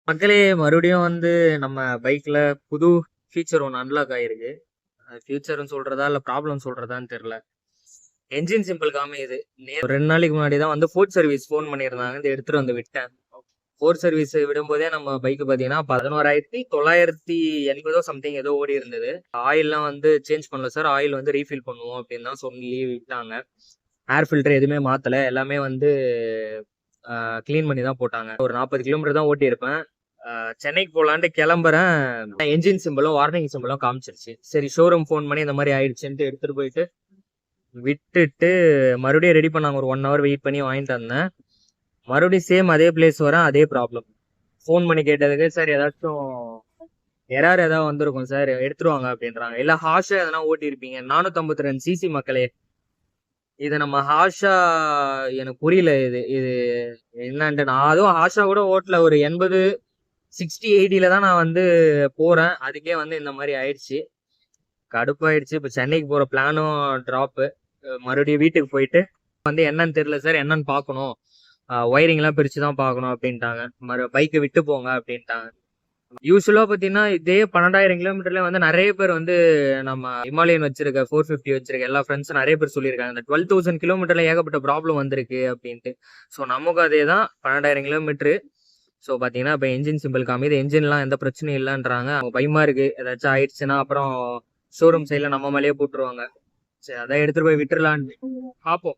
மக்களே மறுபடியும் வந்து நம்ம பைக்ல புது ஃபீச்சர் ஒன்று அன்லாக் ஆயிருக்கு. ஃபியூச்சர்னு சொல்றதா இல்ல ப்ராப்ளம் சொல்றதான்னு தெரியல. என்ஜின் சிம்பிள் காமிக்குது. 2 நாளைக்கு முன்னாடி தான் வந்து ஃபோர்ட் சர்வீஸ் ஃபோன் பண்ணியிருந்தாங்க. இத எடுத்துட்டு வந்து விட்டேன். ஃபோர்ட் சர்வீஸ் விடும்போதே நம்ம பைக் பார்த்தீங்கன்னா 11,980 சம்திங் ஏதோ ஓடி இருந்தது. ஆயில்லாம் வந்து சேஞ்ச் பண்ணல சார். ஆயில் வந்து ரீஃபில் பண்ணுவோம் அப்படின்னு தான் சொல்லி விட்டாங்க. ஏர் ஃபில்டர் எதுவுமே மாத்தல. எல்லாமே வந்து கிளீன் பண்ணி தான் போட்டாங்க. ஒரு 40 கிலோமீட்டர் தான் ஓட்டியிருப்பேன். சென்னைக்கு போலான்ட்டு கிளம்புறேன். என்ஜின் சிம்பிளும் வார்னிங் சிம்பிளும் காமிச்சிருச்சு. சரி ஷோரூம் ஃபோன் பண்ணி இந்த மாதிரி ஆயிடுச்சுன்ட்டு எடுத்துட்டு போயிட்டு விட்டுட்டு மறுபடியும் ரெடி பண்ணாங்க. ஒரு 1 ஹவர் வெயிட் பண்ணி வாங்கிட்டு வந்தேன். மறுபடியும் சேம் அதே பிளேஸ் வரேன், அதே ப்ராப்ளம். ஃபோன் பண்ணி கேட்டதுக்கு சார் ஏதாச்சும் எரர் ஏதாவது வந்திருக்கும் சார், எடுத்துருவாங்க அப்படின்றாங்க. இல்ல ஹாஷா எதனா ஓட்டி இருப்பீங்க. 452 சிசி மக்களே. இது நம்ம ஹாஷா எனக்கு புரியல. இது இது என்னன்ட்டு நான் அதுவும் ஹாஷா கூட ஓட்டல. ஒரு 80 60 80ல தான் நான் வந்து போறேன். அதுக்கே வந்து இந்த மாதிரி ஆயிடுச்சு. கடுப்பாயிடுச்சு. இப்ப சென்னைக்கு போற பிளானும் டிராப்பு. மறுபடியும் வீட்டுக்கு போயிட்டு வந்து என்னன்னு தெரியல சார், என்னன்னு பார்க்கணும், ஒயரிங் எல்லாம் பிரிச்சுதான் பார்க்கணும் அப்படின்ட்டாங்க. பைக்கை விட்டு போங்க அப்படின்ட்டாங்க. யூஸ்வலா பாத்தீங்கன்னா இதே 12,000 கிலோமீட்டர்ல வந்து நிறைய பேர் வந்து நம்ம ஹிமாலயன் வச்சிருக்க 450 வச்சிருக்க எல்லா ஃப்ரெண்ட்ஸும் நிறைய பேர் சொல்லியிருக்காங்க. இந்த 12,000 கிலோமீட்டர்ல ஏகப்பட்ட ப்ராப்ளம் வந்திருக்கு அப்படின்ட்டு. ஸோ நமக்கு அதே தான் 12,000 கிலோமீட்டரு. ஸோ பார்த்தீங்கன்னா இப்போ என்ஜின் சிம்பிள் காமிது. என்ஜின்லாம் எந்த பிரச்சனையும் இல்லைன்றாங்க. அவங்க பயமா இருக்கு ஏதாச்சும் ஆயிடுச்சுன்னா அப்புறம் ஷோரூம் சைடில் நம்ம மேலேயே போட்டுருவாங்க. சரி அதான் எடுத்துட்டு போய் விட்டுறலான்னு பார்ப்போம்.